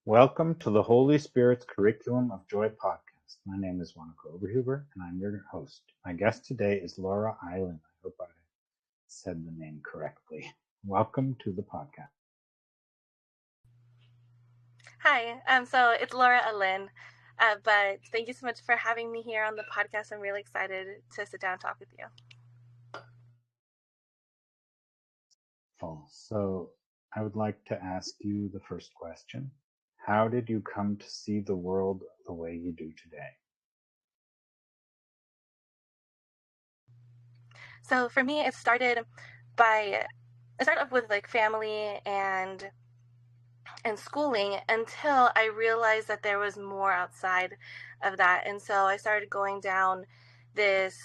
Welcome to the Holy Spirit's Curriculum of Joy podcast. My name is Monica Oberhuber, and I'm your host. My guest today is Laura Alyn. I hope I said the name correctly. Welcome to the podcast. Hi, so it's Laura Alyn, but thank you so much for having me here on the podcast. I'm really excited to sit down and talk with you. So I would like to ask you the first question. How did you come to see the world the way you do today? So for me, it started off with like family and schooling until I realized that there was more outside of that. And so I started going down this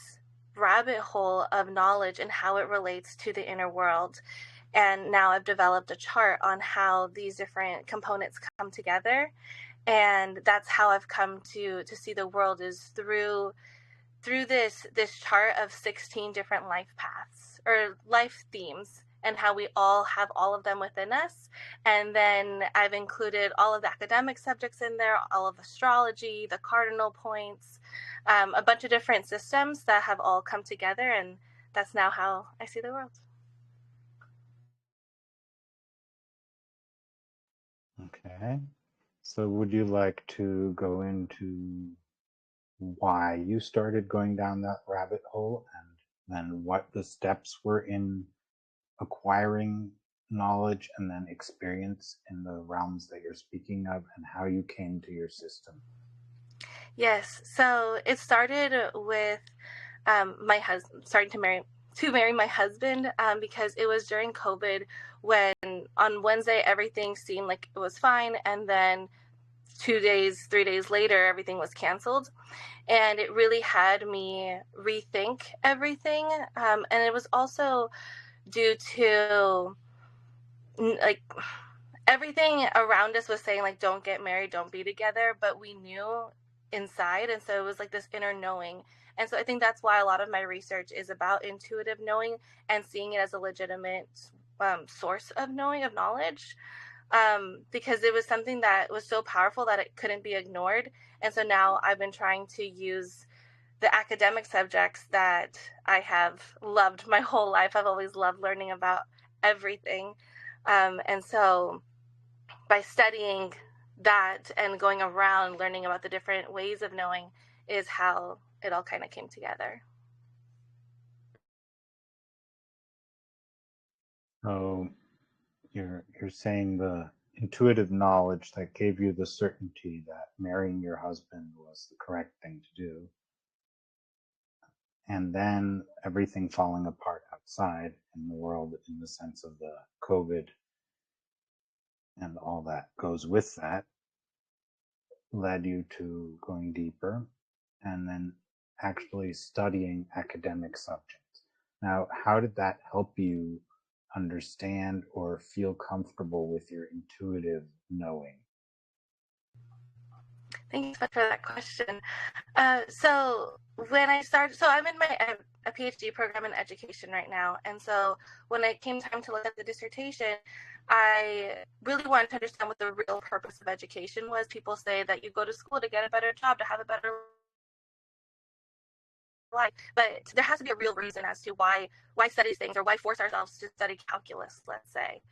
rabbit hole of knowledge and how it relates to the inner world. And now I've developed a chart on how these different components come together. And that's how I've come to see the world is through this chart of 16 different life paths or life themes, and how we all have all of them within us. And then I've included all of the academic subjects in there, all of astrology, the cardinal points, a bunch of different systems that have all come together. And that's now how I see the world. Okay. So would you like to go into why you started going down that rabbit hole and then what the steps were in acquiring knowledge and then experience in the realms that you're speaking of and how you came to your system? Yes. So it started with my husband starting to marry my husband, because it was during COVID when on Wednesday everything seemed like it was fine, and then 3 days later everything was canceled. And it really had me rethink everything. And it was also due to like everything around us was saying like, don't get married, don't be together, but we knew inside. And so it was like this inner knowing. And so I think that's why a lot of my research is about intuitive knowing and seeing it as a legitimate source of knowledge, because it was something that was so powerful that it couldn't be ignored. And so now I've been trying to use the academic subjects that I have loved my whole life. I've always loved learning about everything. And so by studying that and going around learning about the different ways of knowing is how it all kind of came together. So you're saying the intuitive knowledge that gave you the certainty that marrying your husband was the correct thing to do, and then everything falling apart outside in the world in the sense of the COVID and all that goes with that, led you to going deeper and then actually studying academic subjects. Now, how did that help you understand or feel comfortable with your intuitive knowing? Thanks so much for that question. So when I started, so I'm in a PhD program in education right now. And so when it came time to look at the dissertation, I really wanted to understand what the real purpose of education was. People say that you go to school to get a better job, to have a better life, but there has to be a real reason as to why study things, or why force ourselves to study calculus, let's say.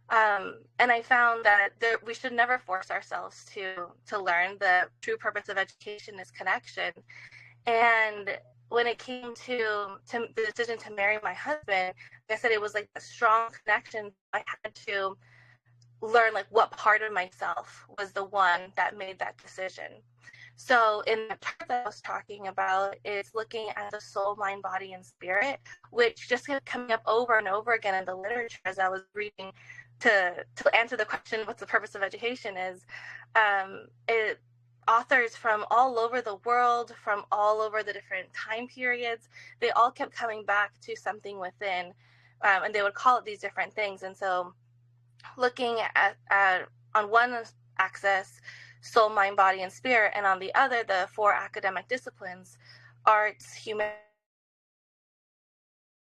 And I found that we should never force ourselves to learn. The true purpose of education is connection. And when it came to the decision to marry my husband, like I said, it was like a strong connection. I had to learn like what part of myself was the one that made that decision. So in the chart that I was talking about, it's looking at the soul, mind, body, and spirit, which just kept coming up over and over again in the literature as I was reading to answer the question, what's the purpose of education, is authors from all over the world, from all over the different time periods, they all kept coming back to something within, and they would call it these different things. And so looking at on one axis, soul, mind, body, and spirit, and on the other, the 4 academic disciplines, arts,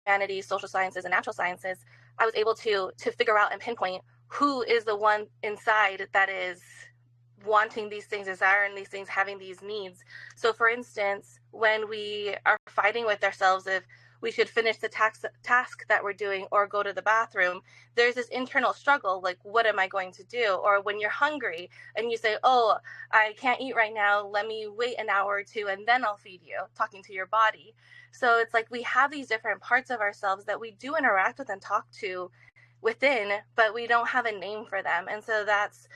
humanities, social sciences, and natural sciences, I was able to figure out and pinpoint who is the one inside that is wanting these things, desiring these things, having these needs. So for instance, when we are fighting with ourselves if we should finish the task that we're doing or go to the bathroom, there's this internal struggle, like, what am I going to do? Or when you're hungry and you say, oh, I can't eat right now, let me wait an hour or two and then I'll feed you, talking to your body. So it's like we have these different parts of ourselves that we do interact with and talk to within, but we don't have a name for them. And so that's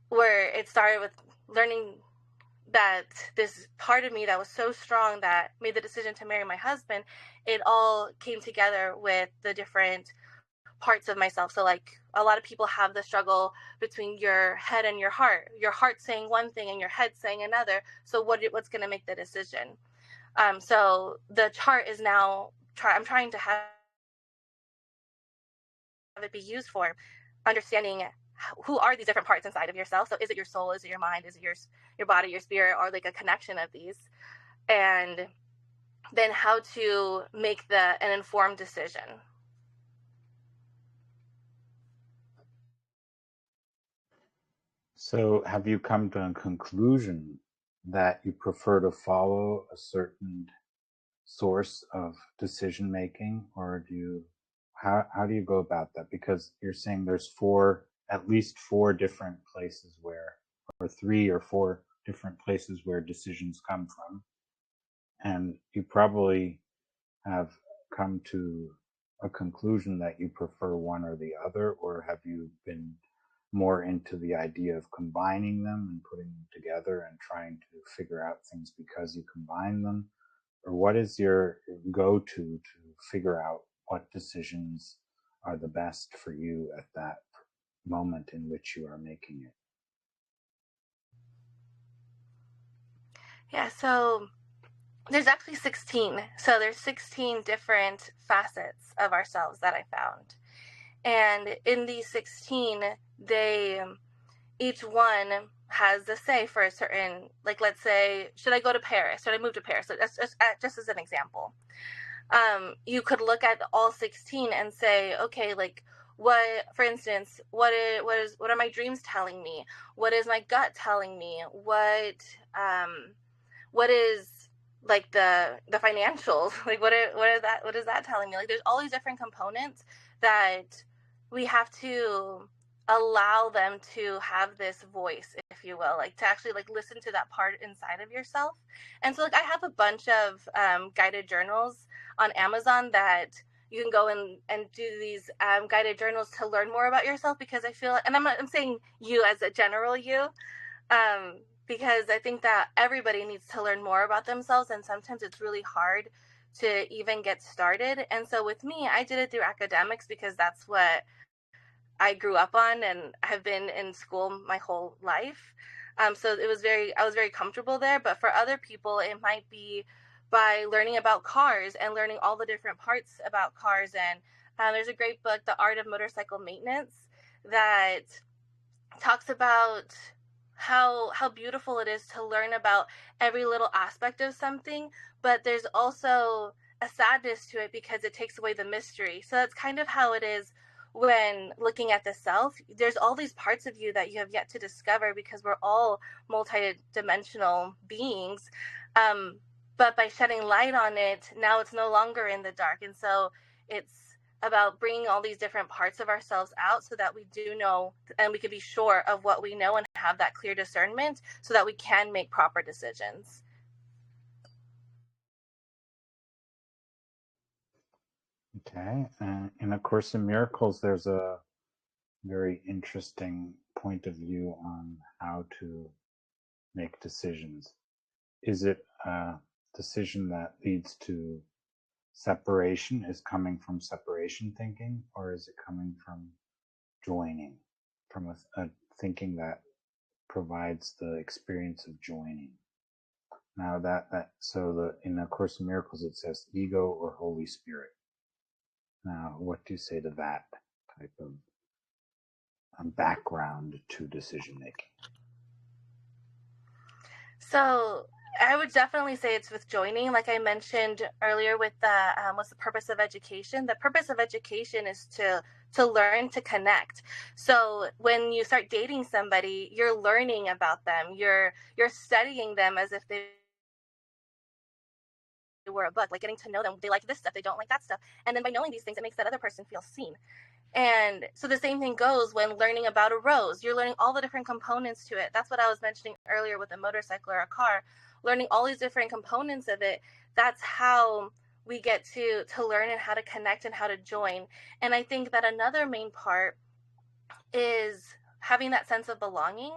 where it started, with learning that this part of me that was so strong that made the decision to marry my husband, it all came together with the different parts of myself. So like a lot of people have the struggle between your head and your heart saying one thing and your head saying another. So what's going to make the decision? So the chart is now I'm trying to have it be used for understanding who are these different parts inside of yourself. So is it your soul? Is it your mind? Is it your body, your spirit, or like a connection of these? And then how to make an informed decision. So have you come to a conclusion that you prefer to follow a certain source of decision making, or how do you go about that? Because you're saying there's at least four different places where, or 3 or 4 different places where decisions come from, and you probably have come to a conclusion that you prefer one or the other, or have you been more into the idea of combining them and putting them together and trying to figure out things because you combine them? Or what is your go-to to figure out what decisions are the best for you at that moment in which you are making it? Yeah, so there's actually 16. So there's 16 different facets of ourselves that I found. And in these 16, each one has the say for a certain, like, let's say, should I go to Paris? Should I move to Paris? So that's just as an example. You could look at all 16 and say, okay, like, for instance, what are my dreams telling me? What is my gut telling me? What is like the financials? Like, what is that telling me? Like, there's all these different components that we have to allow them to have this voice, if you will, like to actually like listen to that part inside of yourself. And so like I have a bunch of guided journals on Amazon that you can go and do these guided journals to learn more about yourself, because I feel, and I'm saying you as a general you, because I think that everybody needs to learn more about themselves, and sometimes it's really hard to even get started. And so with me, I did it through academics because that's what I grew up on and have been in school my whole life. So I was very comfortable there. But for other people, it might be by learning about cars and learning all the different parts about cars. And there's a great book, The Art of Motorcycle Maintenance, that talks about how beautiful it is to learn about every little aspect of something, but there's also a sadness to it because it takes away the mystery. So that's kind of how it is when looking at the self. There's all these parts of you that you have yet to discover, because we're all multi-dimensional beings. But by shedding light on it, now it's no longer in the dark. And so it's about bringing all these different parts of ourselves out so that we do know and we can be sure of what we know and have that clear discernment so that we can make proper decisions. Okay. In A Course in Miracles, there's a very interesting point of view on how to make decisions. Is it a decision that leads to separation, is coming from separation thinking, or is it coming from joining, from a thinking that provides the experience of joining? Now in A Course in Miracles it says ego or Holy Spirit. Now, what do you say to that type of background to decision making? So I would definitely say it's with joining. Like I mentioned earlier, with the what's the purpose of education? The purpose of education is to learn to connect. So when you start dating somebody, you're learning about them. You're studying them as if they were a book, like getting to know them. They like this stuff, they don't like that stuff. And then by knowing these things, it makes that other person feel seen. And so the same thing goes when learning about a rose. You're learning all the different components to it. That's what I was mentioning earlier with a motorcycle or a car. Learning all these different components of it. That's how we get to learn and how to connect and how to join. And I think that another main part is having that sense of belonging.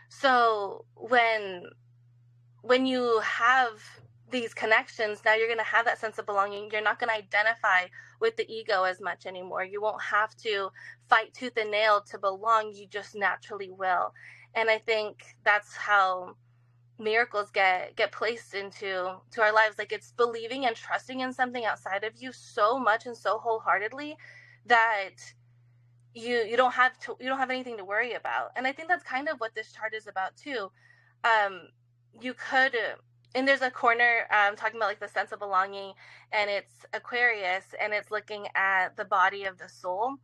So when you have these connections, now you're going to have that sense of belonging. You're not going to identify with the ego as much anymore. You won't have to fight tooth and nail to belong. You just naturally will. And I think that's how miracles get placed into our lives. Like, it's believing and trusting in something outside of you so much and so wholeheartedly that you don't have anything to worry about. And I think that's kind of what this chart is about too. You could, and there's a corner talking about like the sense of belonging, and it's Aquarius, and it's looking at the body of the soul.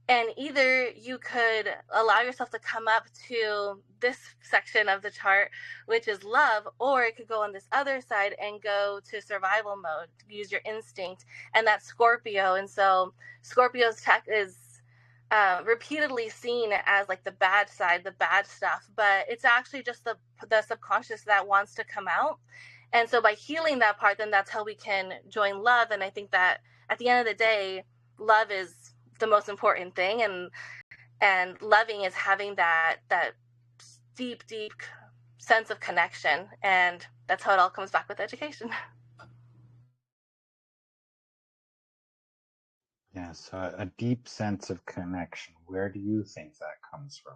And either you could allow yourself to come up to this section of the chart, which is love, or it could go on this other side and go to survival mode, use your instinct, and that's Scorpio. And so Scorpio's tech is repeatedly seen as like the bad side, the bad stuff, but it's actually just the subconscious that wants to come out. And so by healing that part, then that's how we can join love. And I think that at the end of the day, love is the most important thing, and loving is having that deep sense of connection, and that's how it all comes back with education. Yeah, so a deep sense of connection. Where do you think that comes from?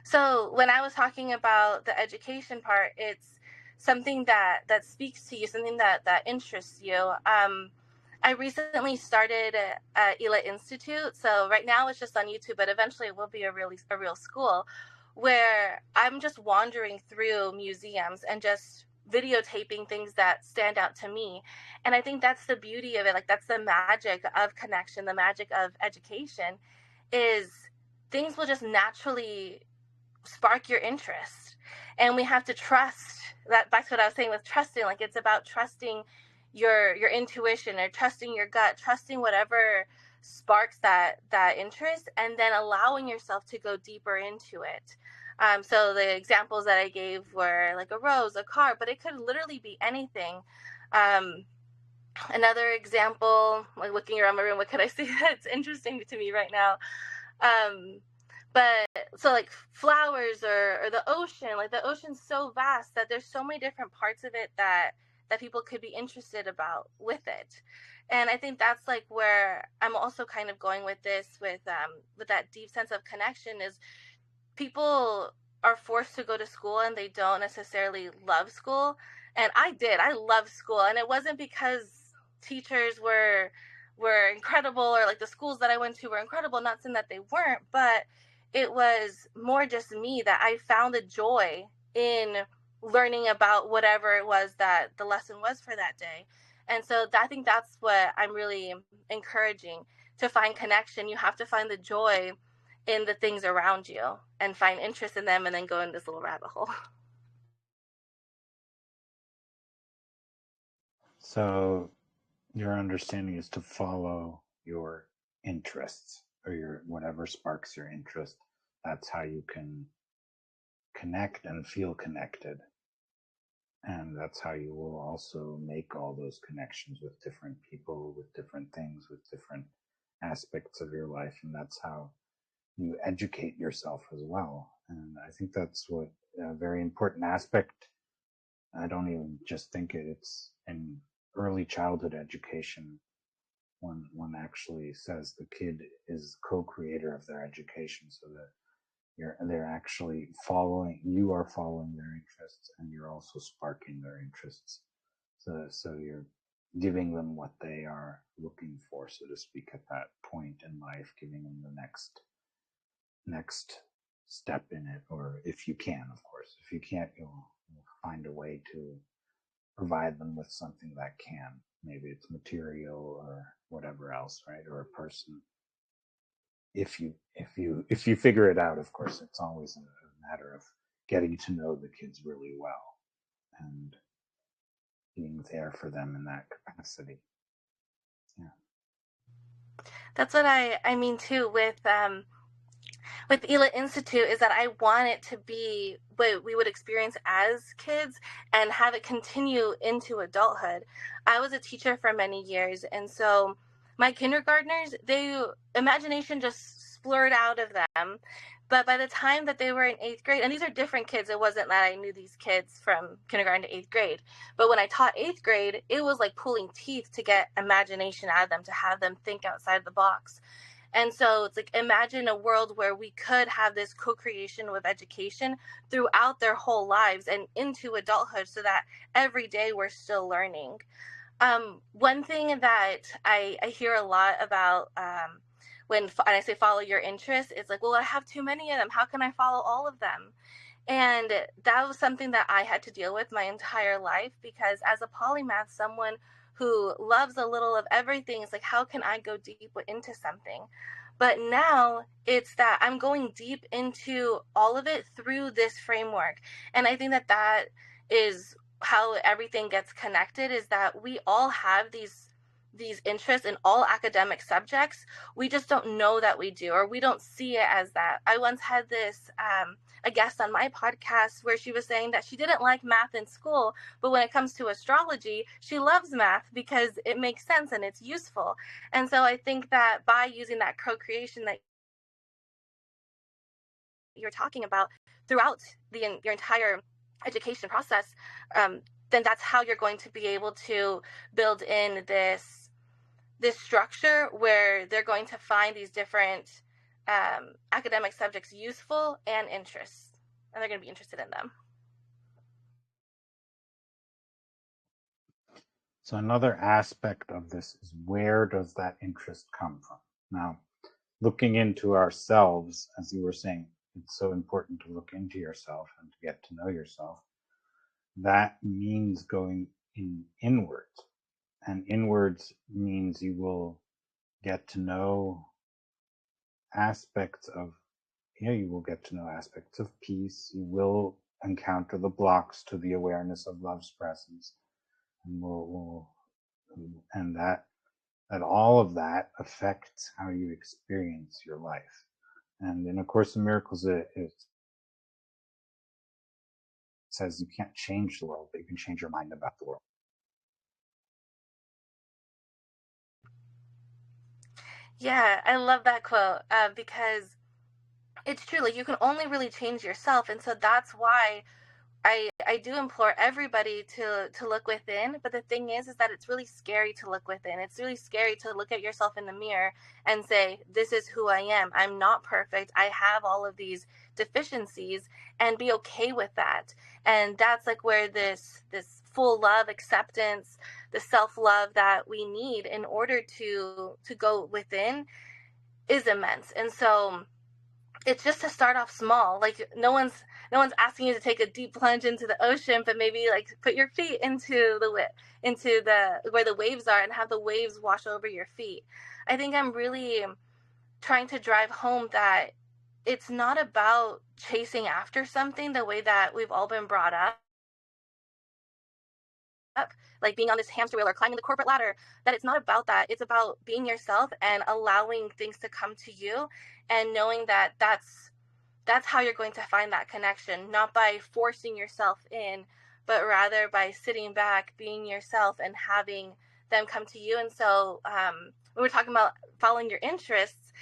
So when I was talking about the education part, it's something that speaks to you, something that interests you. I recently started Ela Institute, so right now it's just on YouTube, but eventually it will be a real school where I'm just wandering through museums and just videotaping things that stand out to me. And I think that's the beauty of it. Like, that's the magic of connection, the magic of education, is things will just naturally spark your interest. And we have to trust that. Back to what I was saying with trusting. Like, it's about trusting your intuition, or trusting your gut, trusting whatever sparks that interest, and then allowing yourself to go deeper into it. So the examples that I gave were like a rose, a car, but it could literally be anything. um, Another example, like looking around my room, what could I see that's interesting to me right now? um but so like flowers, or the ocean. Like, the ocean's so vast that there's so many different parts of it that people could be interested about with it. And I think that's like where I'm also kind of going with this, with that deep sense of connection, is people are forced to go to school and they don't necessarily love school. And I loved school, and it wasn't because teachers were incredible, or like the schools that I went to were incredible, not saying that they weren't, but it was more just me, that I found the joy in learning about whatever it was that the lesson was for that day. And so I think that's what I'm really encouraging: to find connection. You have to find the joy in the things around you and find interest in them, and then go in this little rabbit hole. So your understanding is to follow your interests, or your whatever sparks your interest. That's how you can connect and feel connected. And that's how you will also make all those connections with different people, with different things, with different aspects of your life. And that's how you educate yourself as well. And I think that's what a very important aspect. I don't even just think it, it's in early childhood education. One actually says the kid is co-creator of their education, so that they're actually following, you are following their interests, and you're also sparking their interests. So you're giving them what they are looking for, so to speak, at that point in life, giving them the next step in it, or if you can, of course. If you can't, you'll find a way to provide them with something that can. Maybe it's material or whatever else, right? Or a person. If you figure it out, of course, it's always a matter of getting to know the kids really well and being there for them in that capacity. Yeah. That's what I mean too with Ela Institute, is that I want it to be what we would experience as kids and have it continue into adulthood. I was a teacher for many years, and so my kindergartners, imagination just splurred out of them. But by the time that they were in 8th grade, and these are different kids, it wasn't that I knew these kids from kindergarten to 8th grade. But when I taught 8th grade, it was like pulling teeth to get imagination out of them, to have them think outside the box. And so it's like, imagine a world where we could have this co-creation with education throughout their whole lives and into adulthood, so that every day we're still learning. One thing that I hear a lot about when I say follow your interests, it's like, well, I have too many of them. How can I follow all of them? And that was something that I had to deal with my entire life, because as a polymath, someone who loves a little of everything, is like, how can I go deep into something? But now it's that I'm going deep into all of it through this framework. And I think that that is how everything gets connected, is that we all have these interests in all academic subjects. We just don't know that we do, or we don't see it as that. I once had this a guest on my podcast where she was saying that she didn't like math in school, but when it comes to astrology, she loves math because it makes sense and it's useful. And so I think that by using that co-creation that you're talking about throughout your entire education process, then that's how you're going to be able to build in this structure where they're going to find these different academic subjects useful and interests, and they're going to be interested in them. So another aspect of this is, where does that interest come from? Now, looking into ourselves, as you were saying, it's so important to look into yourself and to get to know yourself. That means going inwards. And inwards means you will get to know aspects of, you will get to know aspects of peace. You will encounter the blocks to the awareness of love's presence. And that all of that affects how you experience your life. And in A Course in Miracles, it says you can't change the world, but you can change your mind about the world. Yeah, I love that quote because it's true. Like, you can only really change yourself, and so that's why I do implore everybody to look within. But the thing is that it's really scary to look within. It's really scary to look at yourself in the mirror and say, this is who I am. I'm not perfect. I have all of these deficiencies, and be okay with that. And that's like where this full love, acceptance, the self-love that we need in order to go within is immense. And so it's just to start off small. Like, no one's asking you to take a deep plunge into the ocean, but maybe like put your feet into the where the waves are and have the waves wash over your feet. I think I'm really trying to drive home that it's not about chasing after something the way that we've all been brought up, like being on this hamster wheel or climbing the corporate ladder. That it's not about that. It's about being yourself and allowing things to come to you, and knowing that that's how you're going to find that connection, not by forcing yourself in, but rather by sitting back, being yourself, and having them come to you. And so when we're talking about following your interests,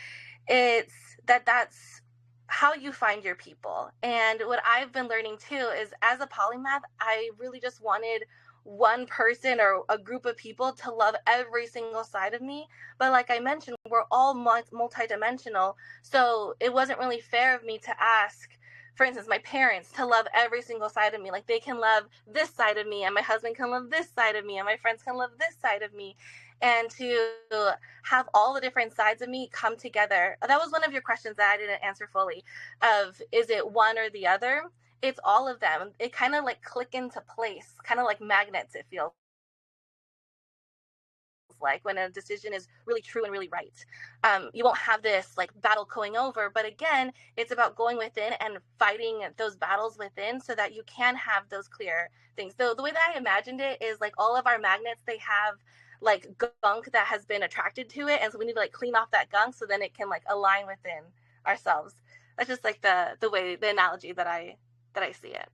it's that's how you find your people. And what I've been learning too is, as a polymath, I really just wanted one person or a group of people to love every single side of me. But like I mentioned, we're all multidimensional. So it wasn't really fair of me to ask, for instance, my parents to love every single side of me. Like, they can love this side of me, and my husband can love this side of me, and my friends can love this side of me. and to have all the different sides of me come together. That was one of your questions that I didn't answer fully, of is it one or the other? It's all of them. It kind of like click into place, kind of like magnets, it feels like, when a decision is really true and really right. You won't have this like battle going over, but again, it's about going within and fighting those battles within so that you can have those clear things. So the way that I imagined it is like all of our magnets, they have like gunk that has been attracted to it, and so we need to like clean off that gunk so then it can like align within ourselves. That's just like the way, the analogy that I see it.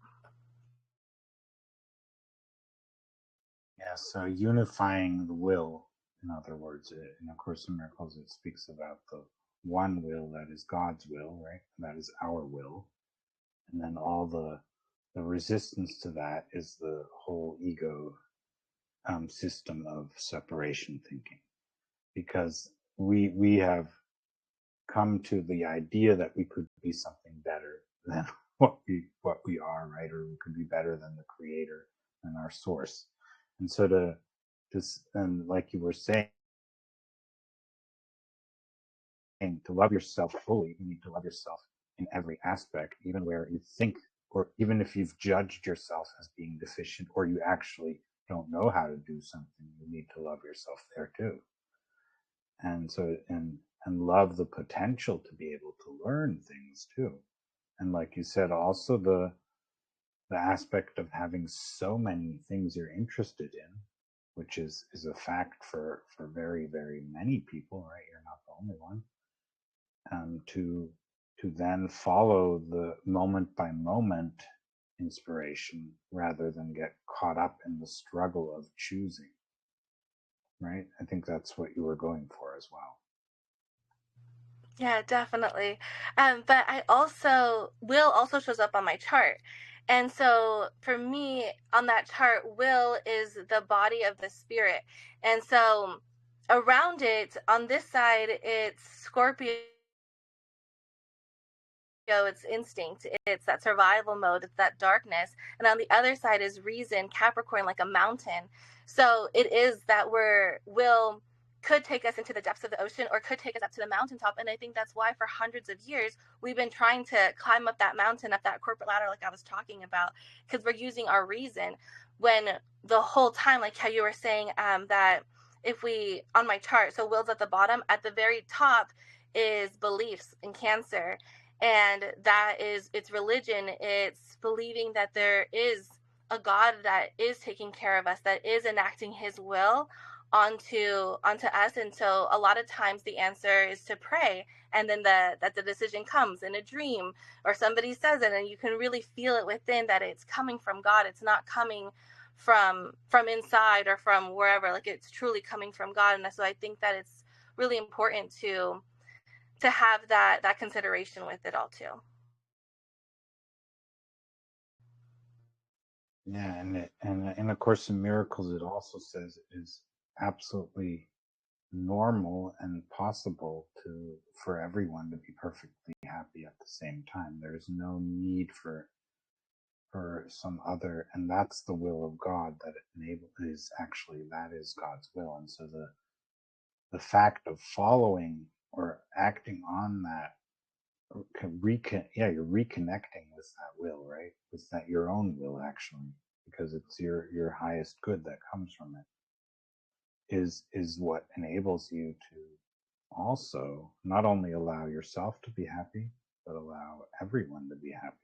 Yeah, so unifying the will, in other words, in A Course in Miracles, it speaks about the one will that is God's will, right? That is our will. And then all the resistance to that is the whole ego system of separation thinking. Because we have come to the idea that we could be something better than what we are, right? Or we could be better than the creator and our source. And so to just, and like you were saying, to love yourself fully, you need to love yourself in every aspect, even where you think, or even if you've judged yourself as being deficient, or you actually don't know how to do something, you need to love yourself there too. And so, and love the potential to be able to learn things too. And like you said, also the aspect of having so many things you're interested in, which is a fact for very, very many people, right? You're not the only one. To then follow the moment by moment inspiration rather than get caught up in the struggle of choosing, right? I think that's what you were going for as well. Yeah, definitely. But I also, will also shows up on my chart. And so for me, on that chart, will is the body of the spirit. And so around it, on this side, it's Scorpio, it's instinct, it's that survival mode, it's that darkness. And on the other side is reason, Capricorn, like a mountain. So it is that will could take us into the depths of the ocean or could take us up to the mountaintop. And I think that's why for hundreds of years we've been trying to climb up that mountain, up that corporate ladder, like I was talking about, because we're using our reason, when the whole time, like how you were saying, that if we, on my chart, so will's at the bottom, at the very top is beliefs in Cancer, and that is, it's religion, it's believing that there is a God that is taking care of us, that is enacting his will onto us. And so a lot of times the answer is to pray, and then that the decision comes in a dream or somebody says it, and you can really feel it within, that it's coming from God, it's not coming from inside or from wherever, like it's truly coming from God. And so I think that it's really important to have that consideration with it all too. Yeah, and in A Course in Miracles, it also says it is absolutely normal and possible for everyone to be perfectly happy at the same time. There's no need for some other, and that's the will of God, that it is actually, that is God's will. And so the fact of following or acting on that you're reconnecting with that will, right? With that your own will, actually, because it's your highest good that comes from it, is what enables you to also not only allow yourself to be happy, but allow everyone to be happy.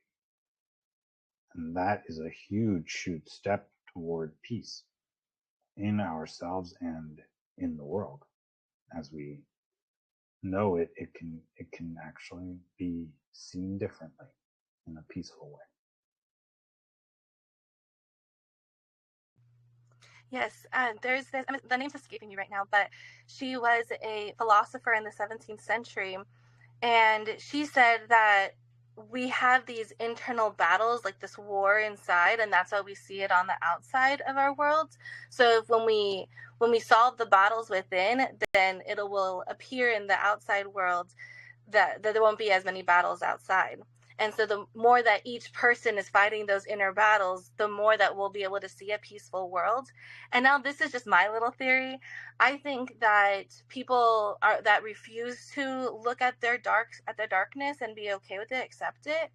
And that is a huge step toward peace in ourselves and in the world. As we know it, it can actually be seen differently in a peaceful way. Yes, there's this, I mean, the name's escaping me right now, but she was a philosopher in the 17th century, and she said that we have these internal battles, like this war inside, and that's why we see it on the outside of our world. So when we solve the battles within, then it will appear in the outside world, that there won't be as many battles outside. And so the more that each person is fighting those inner battles, the more that we'll be able to see a peaceful world. And now this is just my little theory. I think that people that refuse to look at their darkness and be okay with it, accept it,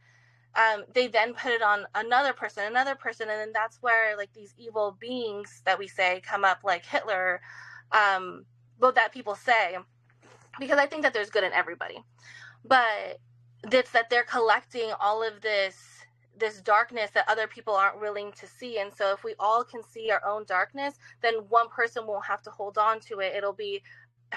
they then put it on another person, and then that's where like these evil beings that we say come up, like Hitler, well, that people say, because I think that there's good in everybody, but it's that they're collecting all of this darkness that other people aren't willing to see. And so if we all can see our own darkness, then one person won't have to hold on to it. It'll be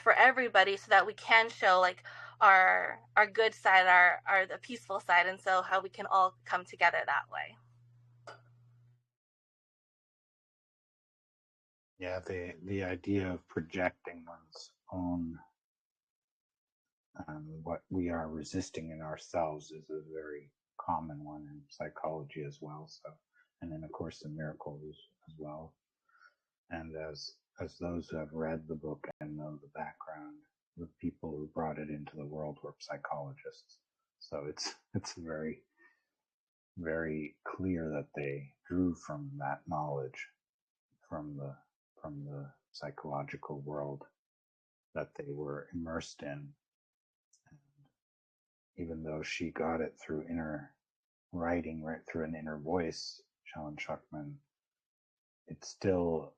for everybody, so that we can show like our good side, our the peaceful side, and so how we can all come together that way. Yeah, the idea of projecting one's own what we are resisting in ourselves is a very common one in psychology as well. So, and then of course the miracles as well. And as those who have read the book and know the background, the people who brought it into the world were psychologists. So it's very, very clear that they drew from that knowledge from the psychological world that they were immersed in. And even though she got it through inner writing, right through an inner voice, Sharon Schuckman, it still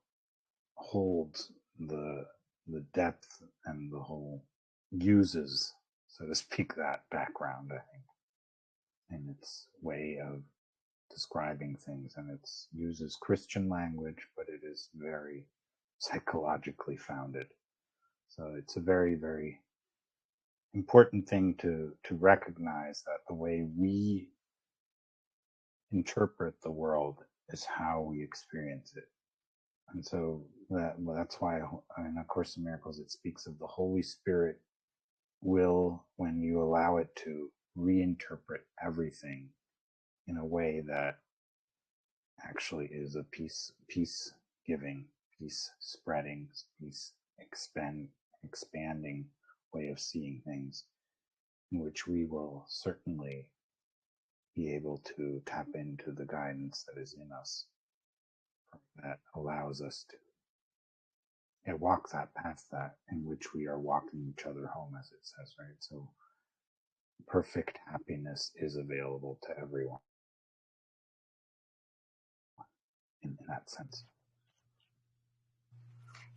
holds the depth and the whole uses, so to speak, that background, I think, in its way of describing things, and it uses Christian language, but it is very psychologically founded. So it's a very, very important thing to recognize that the way we interpret the world is how we experience it. And so that's why in A Course in Miracles it speaks of the Holy Spirit will, when you allow it to, reinterpret everything in a way that actually is a peace giving, peace spreading, peace expanding way of seeing things, in which we will certainly be able to tap into the guidance that is in us, that allows us to walk that path, that in which we are walking each other home, as it says, right? So perfect happiness is available to everyone in that sense.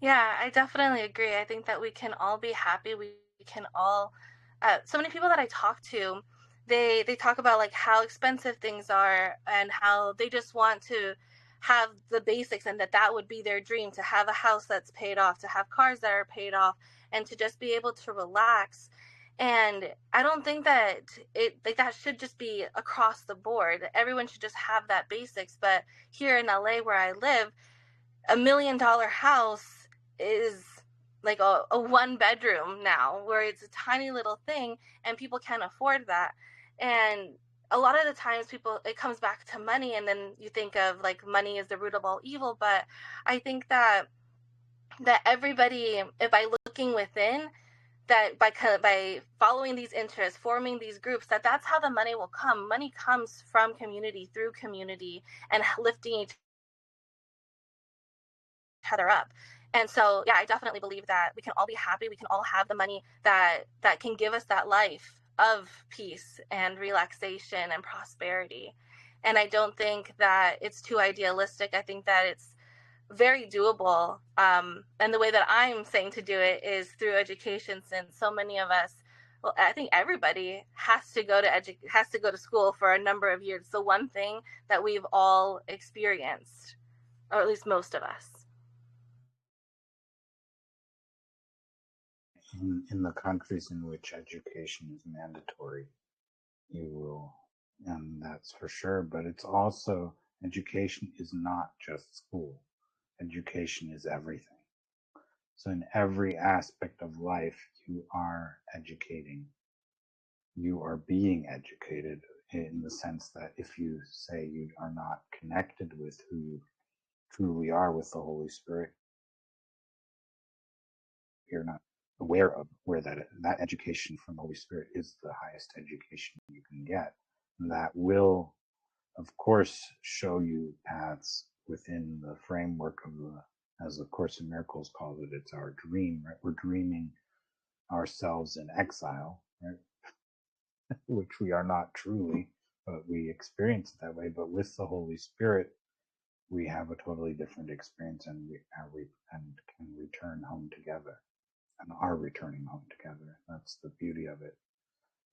Yeah, I definitely agree. I think that we can all be happy. We can all. So many people that I talk to, they talk about like how expensive things are and how they just want to have the basics, and that would be their dream, to have a house that's paid off, to have cars that are paid off, and to just be able to relax. And I don't think that it like that should just be across the board. Everyone should just have that basics. But here in LA where I live, $1 million house is like a one bedroom now, where it's a tiny little thing and people can't afford that. And a lot of the times people, it comes back to money, and then you think of like money is the root of all evil. But I think that everybody, by looking within, that by following these interests, forming these groups, that's how the money will come. Money comes from community, through community, and lifting each other up. And so, yeah, I definitely believe that we can all be happy. We can all have the money that can give us that life of peace and relaxation and prosperity. And I don't think that it's too idealistic. I think that it's very doable. And the way that I'm saying to do it is through education, since so many of us, well, I think everybody has to go to school for a number of years. So one thing that we've all experienced, or at least most of us. In the countries in which education is mandatory, you will, and that's for sure, but it's also, education is not just school. Education is everything. So in every aspect of life, you are educating. You are being educated, in the sense that if you say you are not connected with who you truly are with the Holy Spirit, you're not aware of where that education from the Holy Spirit is the highest education you can get. that will, of course, show you paths within the framework of as the Course in Miracles calls it, it's our dream, right? We're dreaming ourselves in exile, right? Which we are not truly, but we experience it that way. But with the Holy Spirit, we have a totally different experience, and and can return home together, and are returning home together. That's the beauty of it.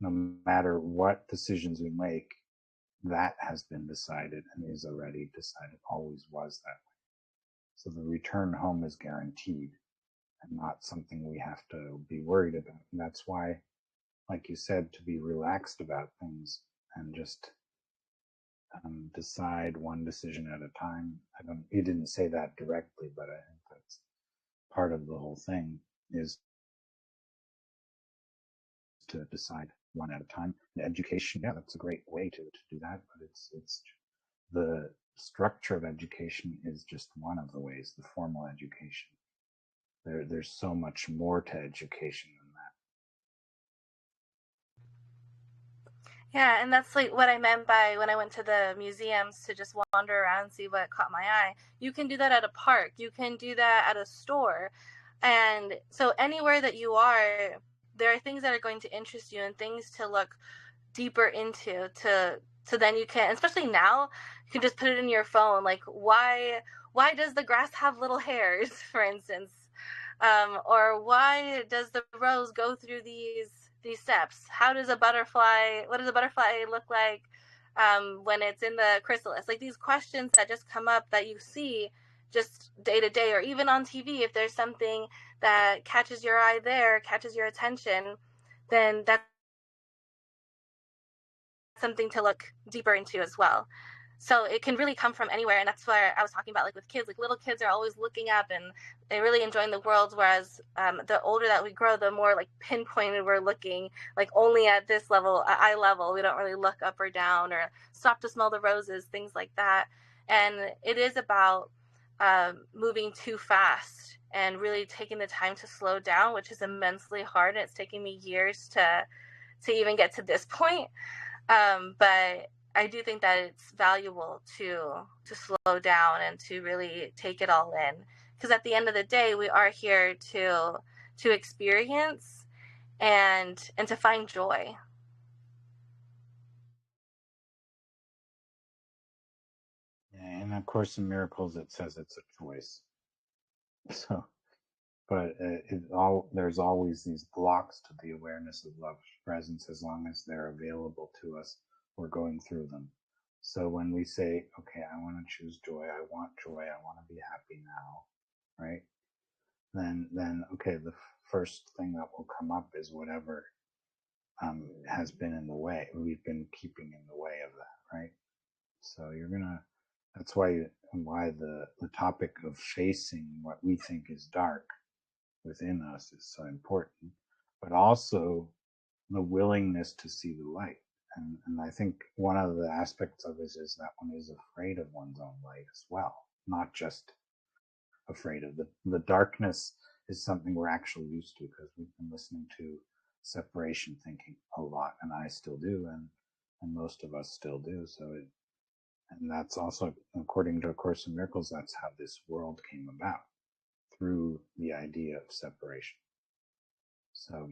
No matter what decisions we make, that has been decided and is already decided, always was that way. So the return home is guaranteed and not something we have to be worried about. And that's why, like you said, to be relaxed about things and just decide one decision at a time. You didn't say that directly, but I think that's part of the whole thing, is to decide one at a time. The education, yeah, that's a great way to do that, but it's the structure of education is just one of the ways, the formal education. There's so much more to education than Yeah, and that's like what I meant by when I went to the museums to just wander around and see what caught my eye. You can do that at a park. You can do that at a store. And so anywhere that you are, there are things that are going to interest you and things to look deeper into to then you can, especially now, you can just put it in your phone. Like why does the grass have little hairs, for instance? Or why does the rose go through these steps? How does a butterfly? What does a butterfly look like when it's in the chrysalis? Like these questions that just come up that you see just day to day, or even on TV. If there's something that catches your eye there, catches your attention, then that's something to look deeper into as well. So it can really come from anywhere, and that's why I was talking about, like with kids, like little kids are always looking up and they're really enjoying the world, whereas the older that we grow, the more like pinpointed we're looking, like only at this level, eye level. We don't really look up or down or stop to smell the roses, things like that. And it is about moving too fast and really taking the time to slow down, which is immensely hard, and it's taken me years to even get to this point. But I do think that it's valuable to slow down and to really take it all in, because at the end of the day, we are here to experience and to find joy. that. And of course, in Miracles, it says it's a choice. So, but there's always these blocks to the awareness of love's presence. As long as they're available to us, we're going through them. So when we say, okay, I want to choose joy, I want joy, I want to be happy now, right? Then okay, the first thing that will come up is whatever has been in the way, we've been keeping in the way of that, right? So that's why the topic of facing what we think is dark within us is so important, but also the willingness to see the light. And I think one of the aspects of it is that one is afraid of one's own light as well, not just afraid of the darkness is something we're actually used to, because we've been listening to separation thinking a lot, and I still do, and most of us still do. And that's also, according to A Course in Miracles, that's how this world came about, through the idea of separation. So,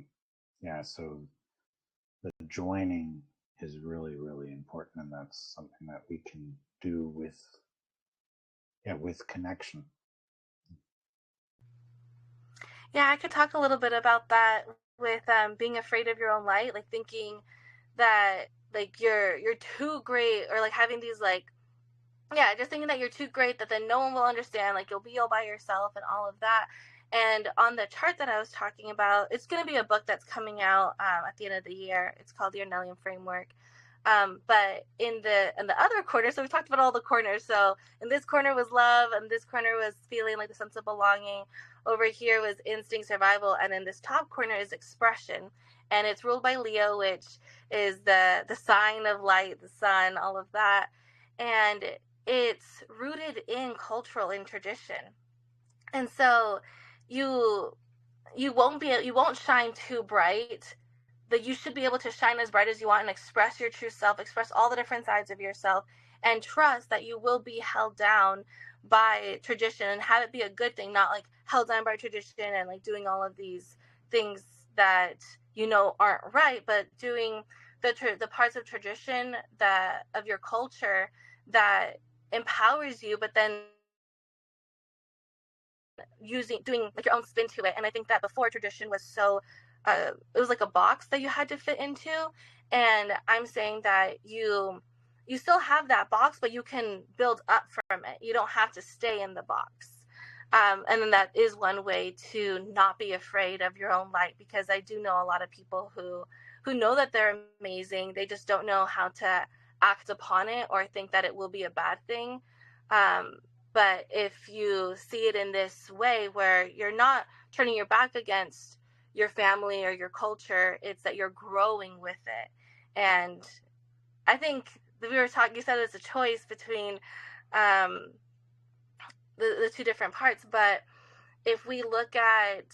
yeah, so the joining is really, really important, and that's something that we can do with connection. Yeah, I could talk a little bit about that with being afraid of your own light, like thinking that like you're too great, or like having these like, yeah, just thinking that you're too great, that then no one will understand, like you'll be all by yourself and all of that. And on the chart that I was talking about, it's going to be a book that's coming out at the end of the year. It's called the Ornellian Framework. But in the other corner, so we talked about all the corners. So in this corner was love, and this corner was feeling like the sense of belonging. Over here was instinct, survival, and then this top corner is expression, and it's ruled by Leo, which is the sign of light, the sun, all of that, and it's rooted in cultural and tradition. And so you won't shine too bright, that you should be able to shine as bright as you want and express your true self, express all the different sides of yourself, and trust that you will be held down by tradition and have it be a good thing, not like held down by tradition and like doing all of these things that aren't right, but doing the parts of tradition that of your culture that empowers you, but then doing like your own spin to it. And I think that before, tradition was so it was like a box that you had to fit into, and I'm saying that you still have that box, but you can build up from it. You don't have to stay in the box. And then that is one way to not be afraid of your own light, because I do know a lot of people who know that they're amazing. They just don't know how to act upon it or think that it will be a bad thing. Um, but if you see it in this way where you're not turning your back against your family or your culture, it's that you're growing with it. And I think we were talking, you said it's a choice between um, the two different parts. But if we look at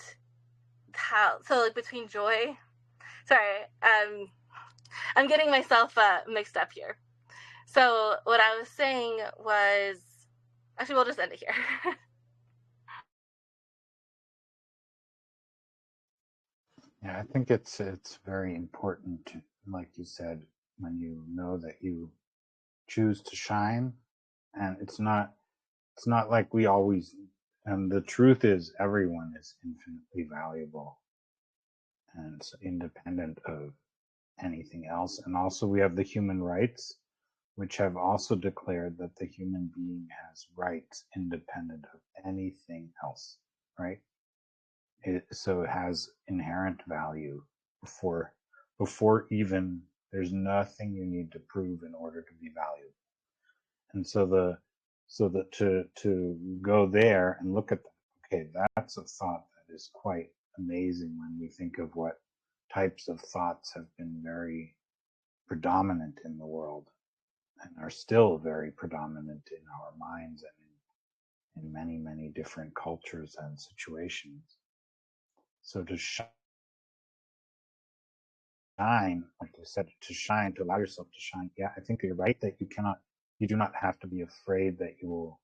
how, so like between joy, sorry, I'm getting myself mixed up here. So what I was saying was, actually, we'll just end it here. Yeah, I think it's very important to, like you said, when you know that you choose to shine, and it's not like we always. And the truth is, everyone is infinitely valuable and it's independent of anything else. And also, we have the human rights, which have also declared that the human being has rights independent of anything else, right? So it has inherent value before even there's nothing you need to prove in order to be valuable. And so that to go there and look at that, okay, that's a thought that is quite amazing when we think of what types of thoughts have been very predominant in the world and are still very predominant in our minds and in many, many different cultures and situations. So to shine, like you said, to shine, to allow yourself to shine. Yeah, I think you're right that you do not have to be afraid that you will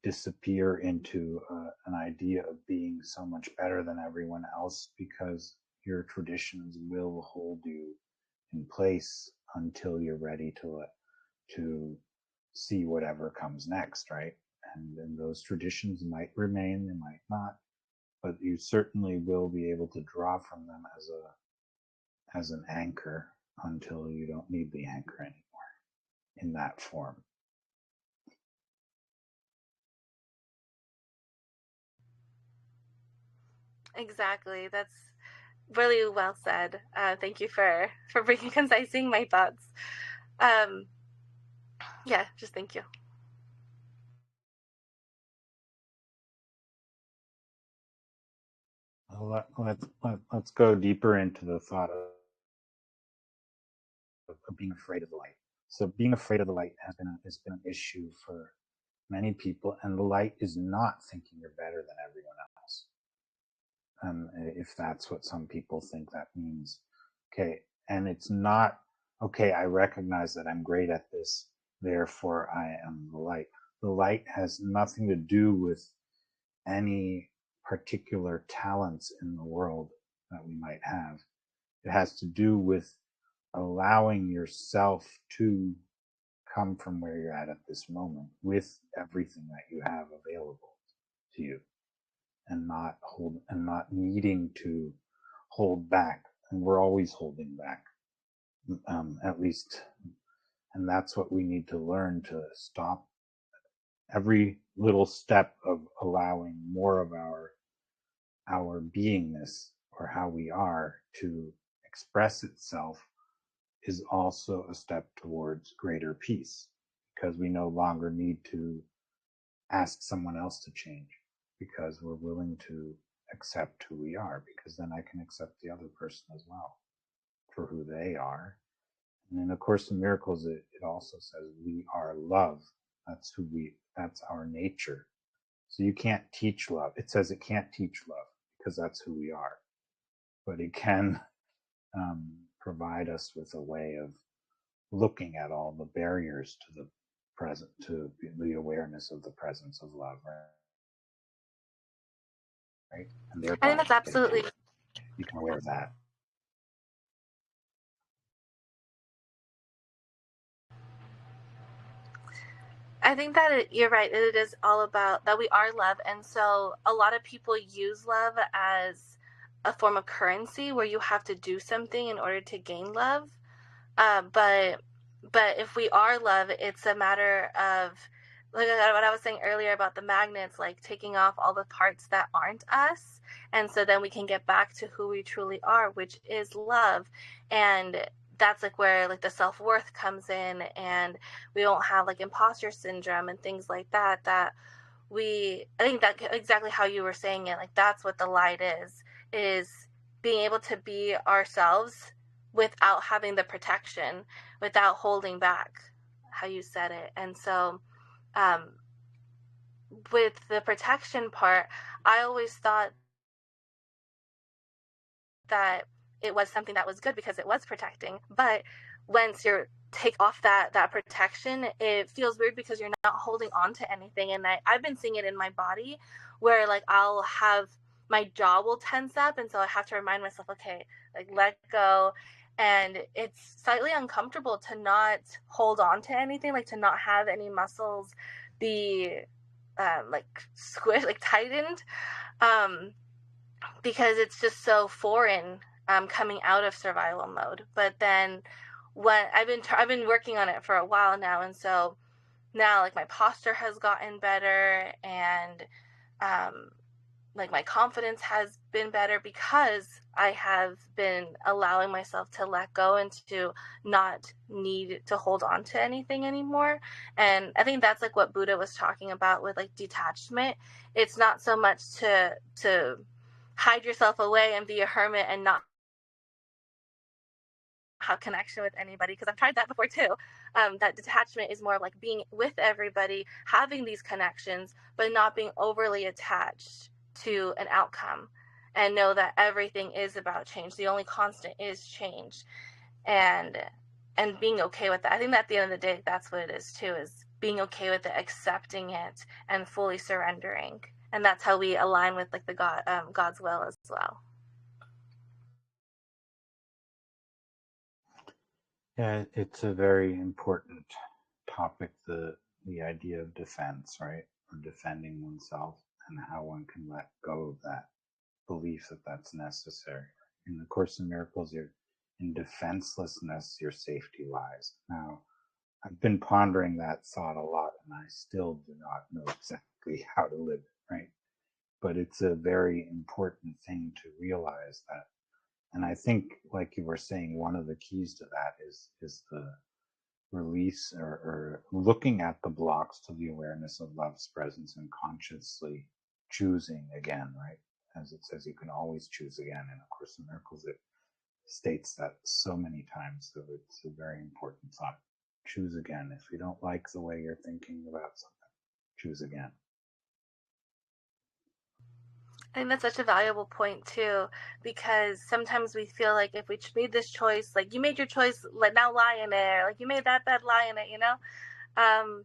disappear into an idea of being so much better than everyone else, because your traditions will hold you in place until you're ready to see whatever comes next, right? And then those traditions might remain, they might not, but you certainly will be able to draw from them as an anchor until you don't need the anchor anymore in that form. Exactly. That's really well said. Thank you for bringing concising my thoughts. Um, yeah, just thank you. Well, let's go deeper into the thought of being afraid of the light. So being afraid of the light has been an issue for many people, and the light is not thinking you're better than everyone else. If that's what some people think that means, okay, and it's not okay. I recognize that I'm great at this, therefore I am the light. The light has nothing to do with any particular talents in the world that we might have. It has to do with allowing yourself to come from where you're at this moment with everything that you have available to you, and not needing to hold back. And we're always holding back, at least. And that's what we need to learn, to stop every little step of allowing more of our beingness, or how we are, to express itself, is also a step towards greater peace, because we no longer need to ask someone else to change, because we're willing to accept who we are, because then I can accept the other person as well for who they are. And in A Course in Miracles, it also says we are love. That's our nature. So you can't teach love. It says it can't teach love because that's who we are. But it can provide us with a way of looking at all the barriers to the present, to the awareness of the presence of love, right? And I think thereby that's absolutely. become aware of that. I think that you're right. It is all about that we are love. And so a lot of people use love as a form of currency where you have to do something in order to gain love. But if we are love, it's a matter of like what I was saying earlier about the magnets, like taking off all the parts that aren't us. And so then we can get back to who we truly are, which is love. And that's like where like the self-worth comes in, and we don't have like imposter syndrome and things like that I think that exactly how you were saying it, like that's what the light is being able to be ourselves without having the protection, without holding back, how you said it. And so um, with the protection part, I always thought that it was something that was good because it was protecting. But once you're take off that protection, it feels weird because you're not holding on to anything. And I've been seeing it in my body where like I'll have my jaw will tense up, and so I have to remind myself, okay, like let go. And it's slightly uncomfortable to not hold on to anything, like to not have any muscles be like squished, like tightened. Um, because it's just so foreign coming out of survival mode. But then when I've been working on it for a while now, and so now like my posture has gotten better, and um, like my confidence has been better because I have been allowing myself to let go and to not need to hold on to anything anymore. And I think that's like what Buddha was talking about with like detachment. It's not so much to hide yourself away and be a hermit and not have connection with anybody, because I've tried that before too. That detachment is more like being with everybody, having these connections, but not being overly attached to an outcome, and know that everything is about change. The only constant is change, and being okay with that. I think that at the end of the day, that's what it is too, is being okay with it, accepting it, and fully surrendering. And that's how we align with like the God's will as well. Yeah, it's a very important topic, the idea of defense, right? Or defending oneself, and how one can let go of that belief that that's necessary. In the Course in Miracles, you're in defenselessness, your safety lies. Now, I've been pondering that thought a lot, and I still do not know exactly how to live it, right? But it's a very important thing to realize that. And I think, like you were saying, one of the keys to that is the release, or looking at the blocks to the awareness of love's presence and consciously choosing again, right? As it says, you can always choose again. In A Course in Miracles, it states that so many times, so it's a very important thought. Choose again. If you don't like the way you're thinking about something, choose again. I think that's such a valuable point too, because sometimes we feel like if we made this choice, like you made your choice, like now lie in it, or like you made that bad lie in it, you know.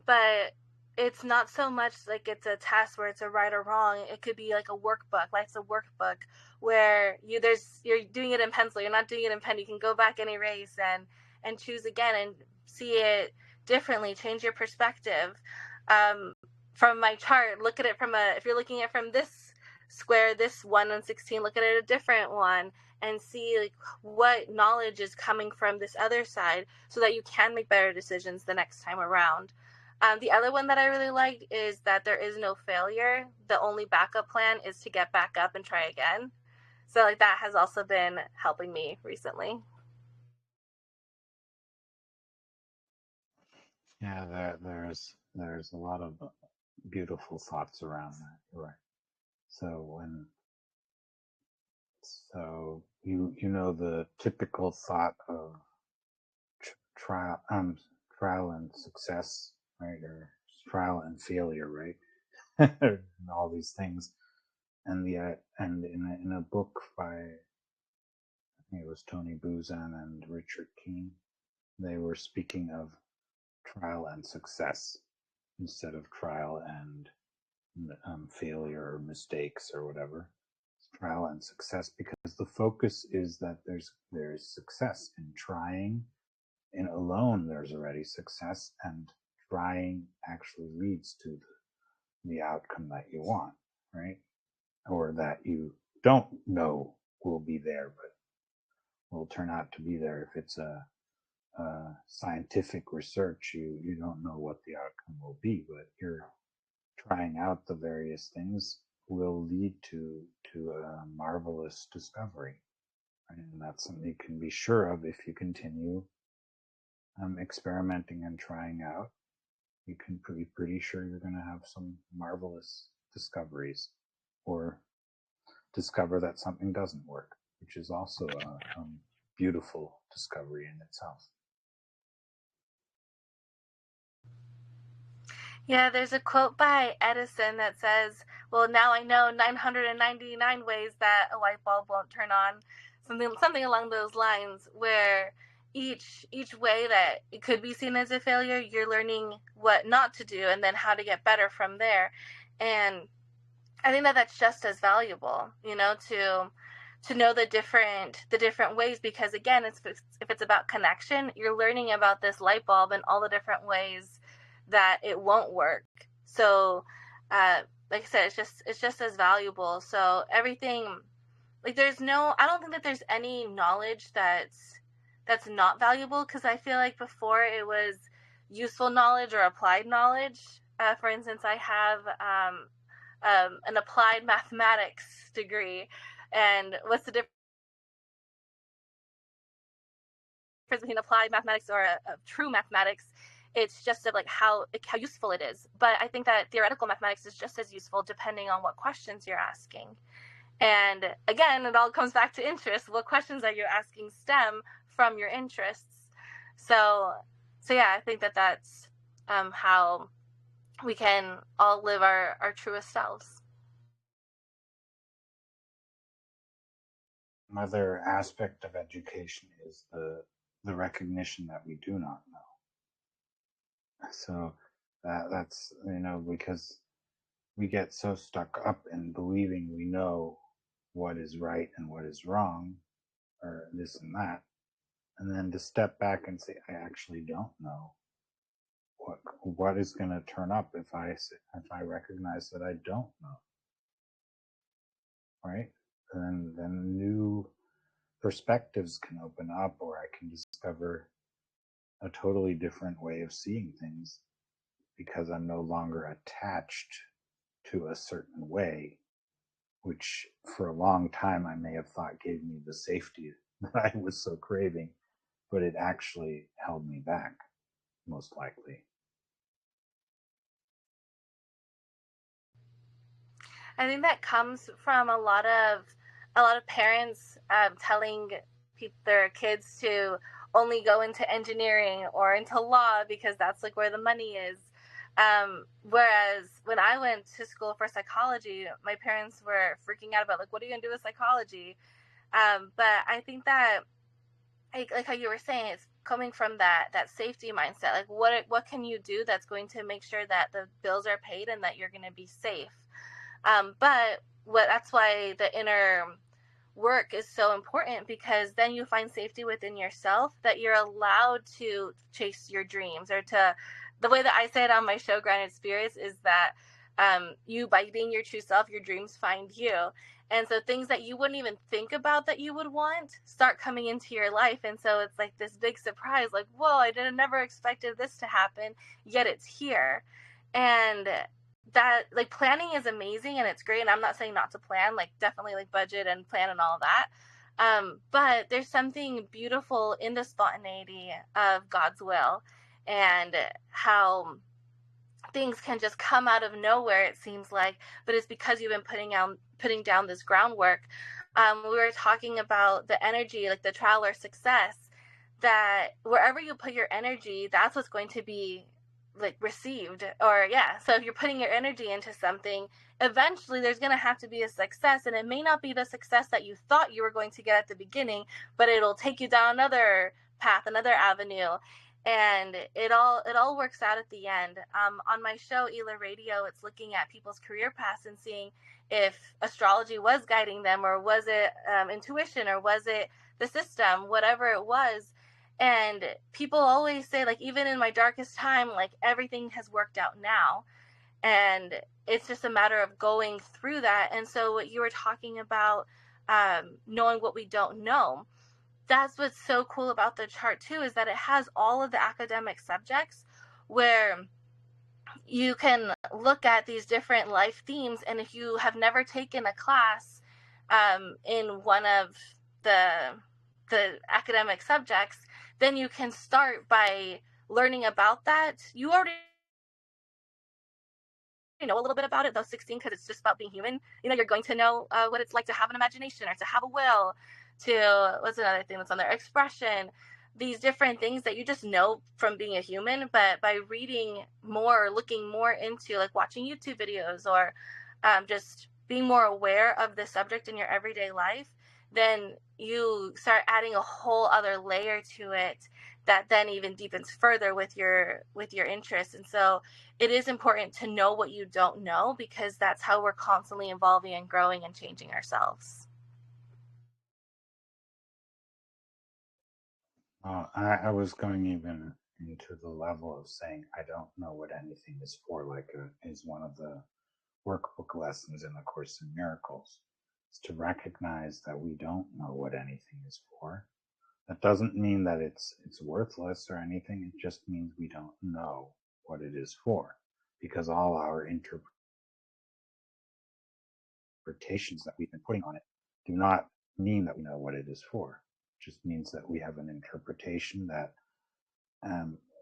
But it's not so much like it's a test where it's a right or wrong. It could be like a workbook. Life's a workbook where you're doing it in pencil. You're not doing it in pen. You can go back and erase and choose again and see it differently. Change your perspective. Um, from my chart, look at it from if you're looking at it from this square, this 1 and 16, look at it a different one and see like what knowledge is coming from this other side, so that you can make better decisions the next time around. The other one that I really liked is that there is no failure. The only backup plan is to get back up and try again. So like that has also been helping me recently. Yeah, there's a lot of beautiful thoughts around that. You're right. So when so you know the typical thought of trial trial and success, right? Or trial and failure, right? And all these things. And in a book by it was Tony Buzan and Richard Keene. They were speaking of trial and success instead of trial and failure or mistakes or whatever. It's trial and success, because the focus is that there's success in trying. In alone, there's already success, and trying actually leads to the outcome that you want, right? Or that you don't know will be there, but will turn out to be there. If it's a scientific research, you don't know what the outcome will be, but you're trying out the various things will lead to a marvelous discovery, right? And that's something you can be sure of if you continue experimenting and trying out. You can be pretty sure you're going to have some marvelous discoveries, or discover that something doesn't work, which is also a beautiful discovery in itself. Yeah, there's a quote by Edison that says, well, now I know 999 ways that a light bulb won't turn on. Something along those lines, where each way that it could be seen as a failure, you're learning what not to do and then how to get better from there. And I think that that's just as valuable, to know the different ways, because again, if it's about connection, you're learning about this light bulb and all the different ways that it won't work. So like I said, it's just as valuable. So everything, like, I don't think that there's any knowledge that's not valuable, because I feel like before it was useful knowledge or applied knowledge. For instance, I have an applied mathematics degree, and what's the difference between applied mathematics or a true mathematics? It's just like how useful it is. But I think that theoretical mathematics is just as useful depending on what questions you're asking. And again, it all comes back to interest. What questions are you asking stem from your interests? So yeah, I think that that's how we can all live our truest selves. Another aspect of education is the recognition that we do not know. So that's, because we get so stuck up in believing we know what is right and what is wrong, or this and that, and then to step back and say, I actually don't know what is going to turn up if I recognize that I don't know, right? And then new perspectives can open up, or I can discover a totally different way of seeing things, because I'm no longer attached to a certain way, which for a long time I may have thought gave me the safety that I was so craving, but it actually held me back, most likely. I think that comes from a lot of parents telling their kids to only go into engineering or into law because that's like where the money is. Whereas when I went to school for psychology, my parents were freaking out about, like, what are you gonna do with psychology? But I think that, like how you were saying, it's coming from that safety mindset. Like, what can you do that's going to make sure that the bills are paid and that you're going to be safe? But that's why the inner work is so important, because then you find safety within yourself, that you're allowed to chase your dreams, or the way that I say it on my show, Grounded Spirits, is that you, by being your true self, your dreams find you. And so things that you wouldn't even think about that you would want start coming into your life. And so it's like this big surprise, like, whoa, I never expected this to happen, yet it's here. And that, like, planning is amazing and it's great. And I'm not saying not to plan, like, definitely, like, budget and plan and all that. But there's something beautiful in the spontaneity of God's will, and how things can just come out of nowhere, it seems like, but it's because you've been putting down this groundwork. We were talking about the energy, like the trial or success, that wherever you put your energy, that's what's going to be like received, or yeah, so if you're putting your energy into something, eventually there's going to have to be a success, and it may not be the success that you thought you were going to get at the beginning, but it'll take you down another path, another avenue, and it all works out at the end. On my show Ela Radio, it's looking at people's career paths and seeing if astrology was guiding them, or was it intuition, or was it the system, whatever it was. And people always say, like, even in my darkest time, like, everything has worked out now. And it's just a matter of going through that. And so what you were talking about, knowing what we don't know, that's what's so cool about the chart too, is that it has all of the academic subjects where you can look at these different life themes. And if you have never taken a class in one of the academic subjects, then you can start by learning about that. You already know a little bit about it, those 16, because it's just about being human. You're going to know what it's like to have an imagination, or to have a will, to, what's another thing that's on there, expression, these different things that you just know from being a human. But by reading more, or looking more into, like, watching YouTube videos, or just being more aware of the subject in your everyday life, then you start adding a whole other layer to it that then even deepens further with your interests. And so it is important to know what you don't know, because that's how we're constantly evolving and growing and changing ourselves. I was going even into the level of saying I don't know what anything is for, like is one of the workbook lessons in the Course in Miracles. Is to recognize that we don't know what anything is for. That doesn't mean that it's worthless or anything. It just means we don't know what it is for, because all our interpretations that we've been putting on it do not mean that we know what it is for. It just means that we have an interpretation that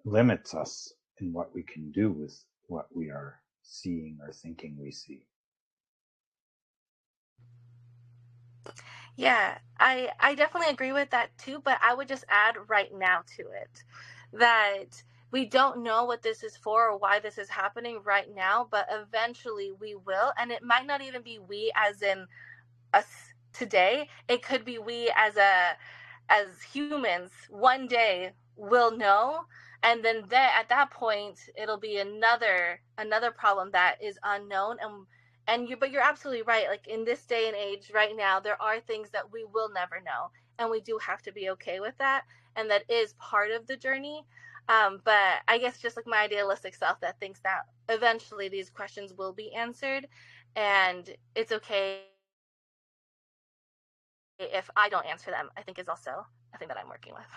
limits us in what we can do with what we are seeing or thinking we see. Yeah, I definitely agree with that too, but I would just add right now to it that we don't know what this is for, or why this is happening right now, but eventually we will. And it might not even be we as in us today. It could be we as humans one day will know. And then at that point, it'll be another problem that is unknown. But you're absolutely right. Like, in this day and age right now, there are things that we will never know, and we do have to be okay with that. And that is part of the journey. But I guess just like my idealistic self that thinks that eventually these questions will be answered, and it's okay if I don't answer them, I think is also a thing that I'm working with.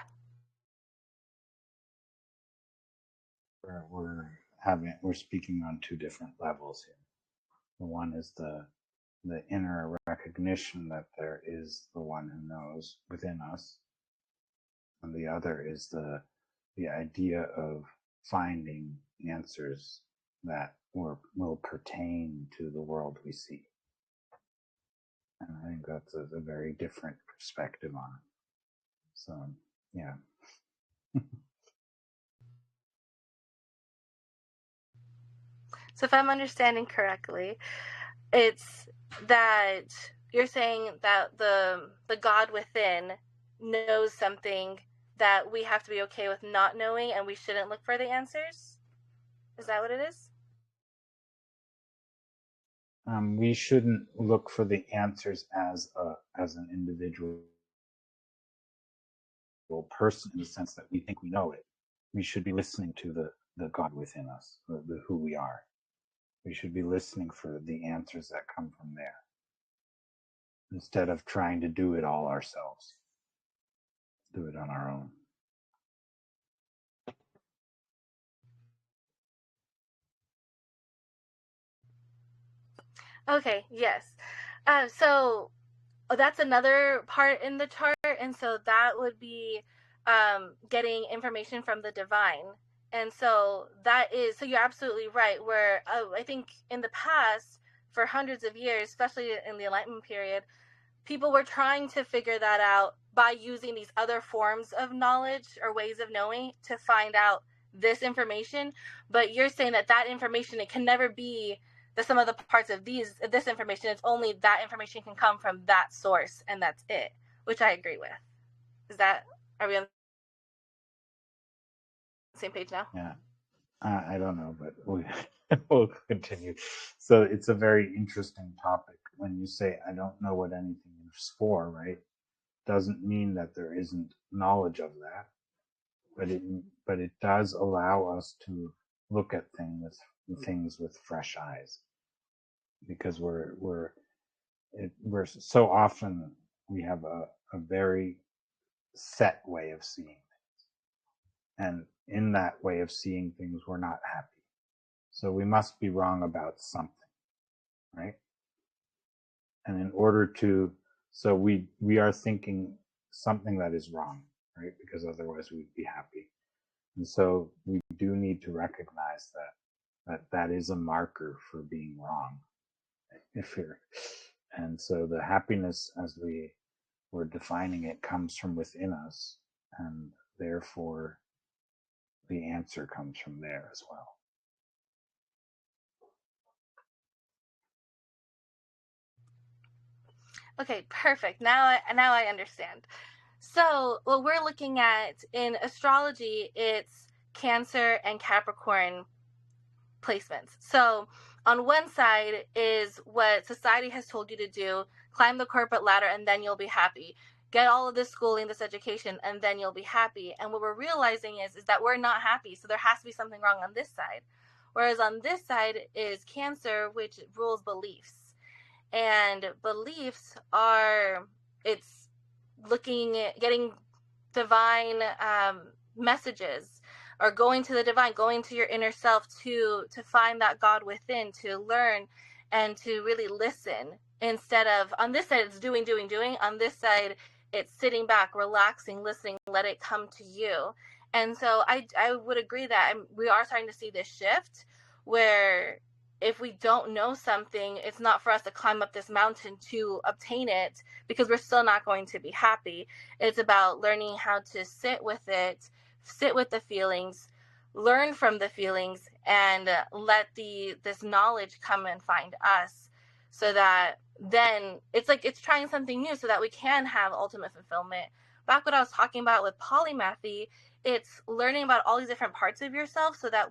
We're speaking on two different levels here. The one is the inner recognition that there is the one who knows within us, and the other is the idea of finding answers that will pertain to the world we see. And I think that's a very different perspective on it. So, yeah. So if I'm understanding correctly, it's that you're saying that the God within knows something that we have to be okay with not knowing, and we shouldn't look for the answers. Is that what it is? We shouldn't look for the answers as an individual person, in the sense that we think we know it. We should be listening to the God within us, the who we are. We should be listening for the answers that come from there, instead of trying to do it all ourselves. Do it on our own. Okay, yes. So that's another part in the chart, and so that would be getting information from the divine. And so you're absolutely right, where I think in the past, for hundreds of years, especially in the Enlightenment period, people were trying to figure that out by using these other forms of knowledge or ways of knowing to find out this information, but you're saying that that information, it can never be the sum of the parts of this information. It's only that information can come from that source, and that's it, which I agree with. Are we on the same page now? Yeah. I don't know, but we'll continue. So it's a very interesting topic. When you say, I don't know what anything is for, right? Doesn't mean that there isn't knowledge of that, but it does allow us to look at things with fresh eyes, because we're so often we have a very set way of seeing things, and in that way of seeing things, we're not happy. So we must be wrong about something, right? And in order to, so we are thinking something that is wrong, right? Because otherwise we'd be happy. And so we do need to recognize that is a marker for being wrong. And so the happiness, as we were defining it, comes from within us, and therefore the answer comes from there as well. Okay, perfect. Now I understand. So what we're looking at in astrology, it's Cancer and Capricorn placements. So on one side is what society has told you to do: climb the corporate ladder and then you'll be happy. Get all of this schooling, this education, and then you'll be happy. And what we're realizing is that we're not happy. So there has to be something wrong on this side. Whereas on this side is Cancer, which rules beliefs. And beliefs are, it's looking at getting divine messages, or going to the divine, going to your inner self to find that God within, to learn and to really listen, instead of on this side it's doing. On this side it's sitting back, relaxing, listening, let it come to you. And so I would agree that we are starting to see this shift where if we don't know something, it's not for us to climb up this mountain to obtain it, because we're still not going to be happy. It's about learning how to sit with it, sit with the feelings, learn from the feelings, and let this knowledge come and find us, so that then it's like it's trying something new so that we can have ultimate fulfillment. Back what I was talking about with polymathy, it's learning about all these different parts of yourself so that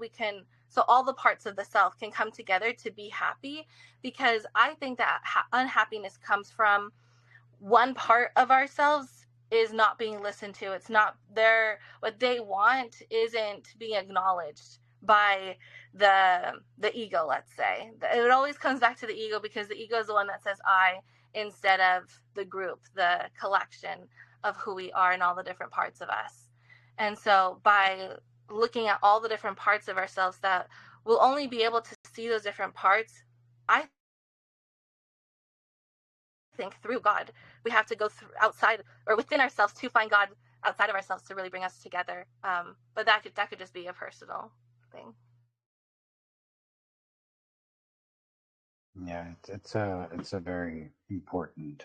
so all the parts of the self can come together to be happy. Because I think that unhappiness comes from one part of ourselves is not being listened to. It's not what they want isn't being acknowledged by the ego, let's say. It always comes back to the ego, because the ego is the one that says I, instead of the group, the collection of who we are and all the different parts of us. And so by looking at all the different parts of ourselves, that we'll only be able to see those different parts, I think, through God. We have to go through outside or within ourselves to find God outside of ourselves to really bring us together. But that could just be a personal thing. Yeah, it's a very important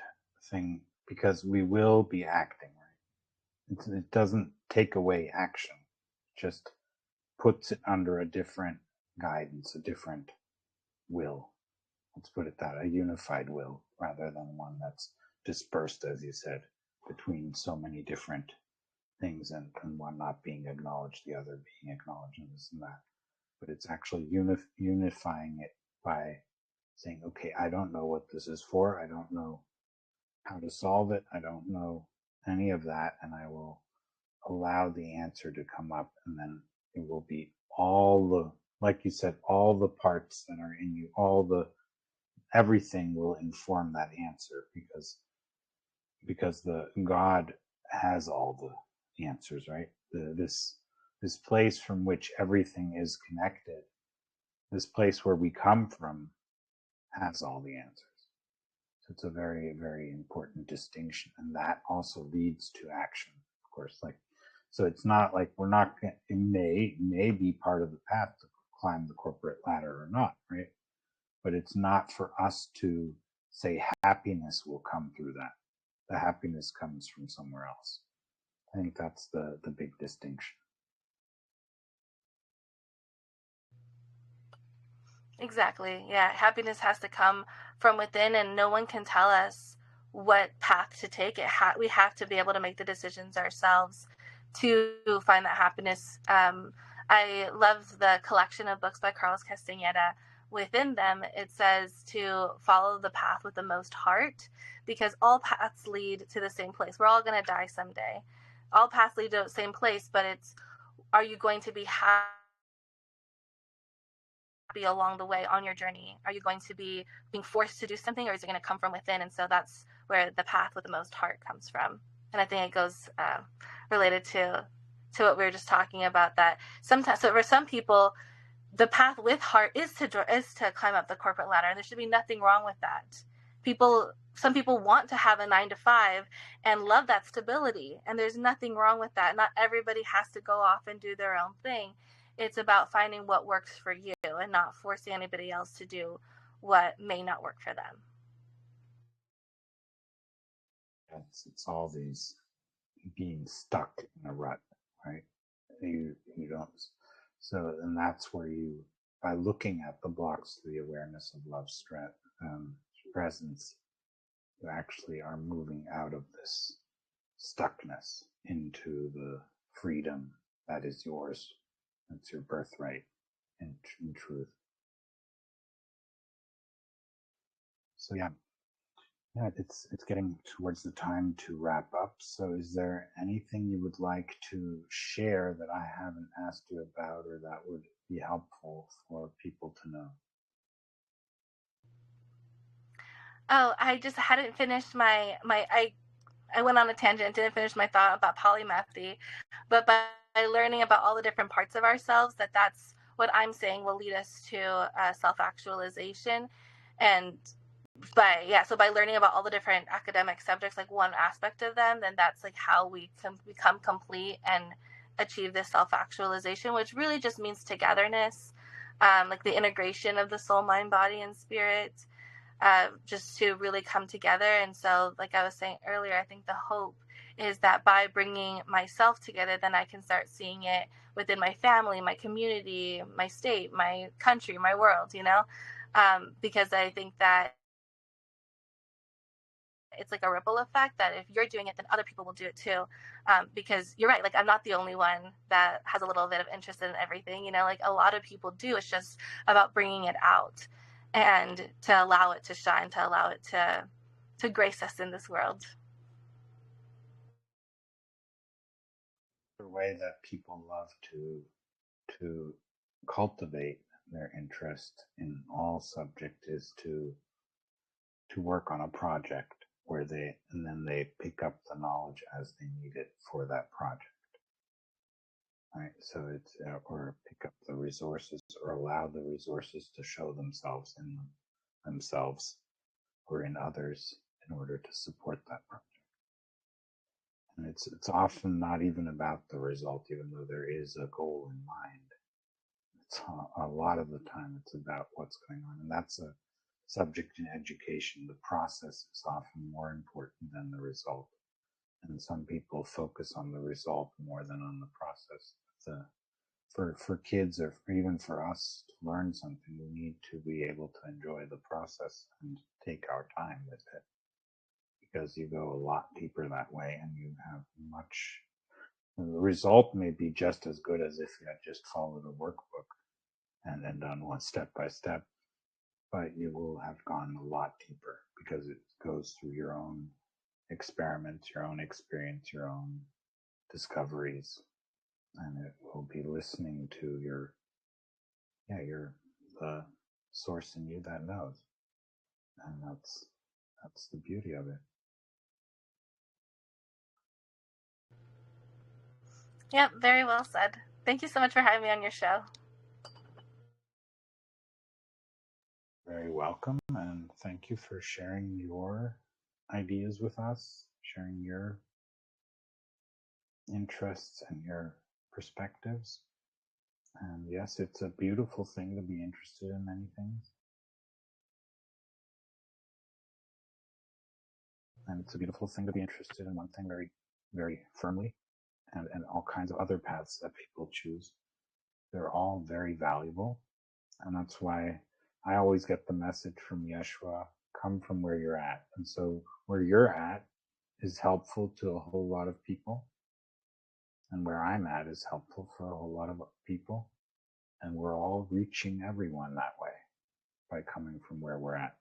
thing, because we will be acting, right? It doesn't take away action, it just puts it under a different guidance, a different will. Let's put it that, a unified will, rather than one that's dispersed, as you said, between so many different things, and one not being acknowledged, the other being acknowledged, and this and that. But it's actually unifying it by saying, okay, I don't know what this is for. I don't know how to solve it. I don't know any of that. And I will allow the answer to come up. And then it will be like you said, all the parts that are in you, everything will inform that answer, because the God has all the answers, right? This place from which everything is connected, this place where we come from, has all the answers. So it's a very, very important distinction, and that also leads to action, of course. So it's not like we're not. It may be part of the path to climb the corporate ladder or not, right? But it's not for us to say happiness will come through that. The happiness comes from somewhere else. I think that's the big distinction. Exactly. Yeah. Happiness has to come from within, and no one can tell us what path to take. We have to be able to make the decisions ourselves to find that happiness. I love the collection of books by Carlos Castaneda. Within them, it says to follow the path with the most heart, because all paths lead to the same place. We're all going to die someday. All paths lead to the same place, but it's, are you going to be happy along the way on your journey? Are you going to be being forced to do something, or is it going to come from within? And so that's where the path with the most heart comes from. And I think it goes related to what we were just talking about, that sometimes, so for some people, the path with heart is to climb up the corporate ladder, and there should be nothing wrong with that. Some people want to have a 9 to 5 and love that stability, and there's nothing wrong with that. Not everybody has to go off and do their own thing. It's about finding what works for you and not forcing anybody else to do what may not work for them. It's all these being stuck in a rut, right? You don't. So, and that's where you, by looking at the blocks through the awareness of love, strength, presence, you actually are moving out of this stuckness into the freedom that is yours. That's your birthright in truth. So yeah, it's getting towards the time to wrap up. So is there anything you would like to share that I haven't asked you about, or that would be helpful for people to know? Oh, I just hadn't finished I went on a tangent and didn't finish my thought about polymathy, but by learning about all the different parts of ourselves, that's what I'm saying will lead us to self-actualization. And so by learning about all the different academic subjects, like one aspect of them, then that's like how we can become complete and achieve this self-actualization, which really just means togetherness, like the integration of the soul, mind, body, and spirit, just to really come together. And so, like I was saying earlier, I think the hope is that by bringing myself together, then I can start seeing it within my family, my community, my state, my country, my world, because I think that it's like a ripple effect, that if you're doing it, then other people will do it too. Because you're right, like I'm not the only one that has a little bit of interest in everything, like a lot of people do. It's just about bringing it out and to allow it to shine, to allow it to grace us in this world. The way that people love to cultivate their interest in all subject is to work on a project where they pick up the knowledge as they need it for that project. Right. So it's, or pick up the resources, or allow the resources to show themselves in themselves or in others in order to support that project. And it's often not even about the result, even though there is a goal in mind. It's a lot of the time it's about what's going on, and that's a subject in education. The process is often more important than the result, and some people focus on the result more than on the process. For kids, or even for us to learn something, we need to be able to enjoy the process and take our time with it, because you go a lot deeper that way, and you have much. The result may be just as good as if you had just followed a workbook and done one step by step, but you will have gone a lot deeper because it goes through your own experiments, your own experience, your own discoveries, and it will be listening to the source in you that knows, and that's the beauty of it. Yep, very well said. Thank you so much for having me on your show. Very welcome, and thank you for sharing your ideas with us, sharing your interests and your perspectives. And yes, it's a beautiful thing to be interested in many things. And it's a beautiful thing to be interested in one thing very, very firmly, and all kinds of other paths that people choose. They're all very valuable. And that's why I always get the message from Yeshua, come from where you're at. And so where you're at is helpful to a whole lot of people. And where I'm at is helpful for a whole lot of people. And we're all reaching everyone that way by coming from where we're at.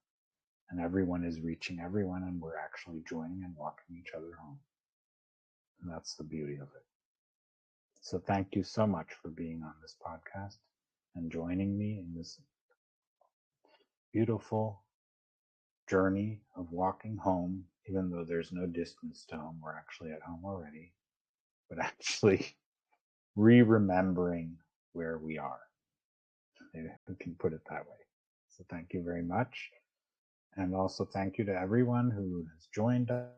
And everyone is reaching everyone, and we're actually joining and walking each other home. And that's the beauty of it. So thank you so much for being on this podcast and joining me in this beautiful journey of walking home, even though there's no distance to home. We're actually at home already, but actually remembering where we are. Maybe we can put it that way. So thank you very much. And also thank you to everyone who has joined us,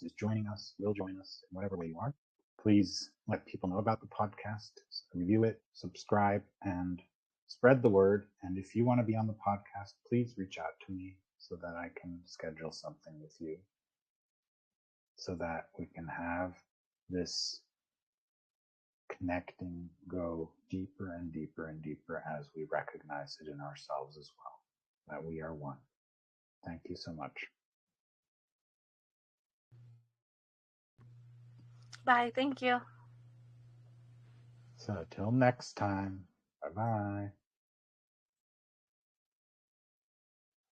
is joining us, will join us in whatever way you are. Please let people know about the podcast, review it, subscribe, and spread the word. And if you want to be on the podcast, please reach out to me so that I can schedule something with you so that we can have this connecting go deeper and deeper and deeper as we recognize it in ourselves as well, that we are one. Thank you so much. Bye. Thank you. So till next time, bye-bye.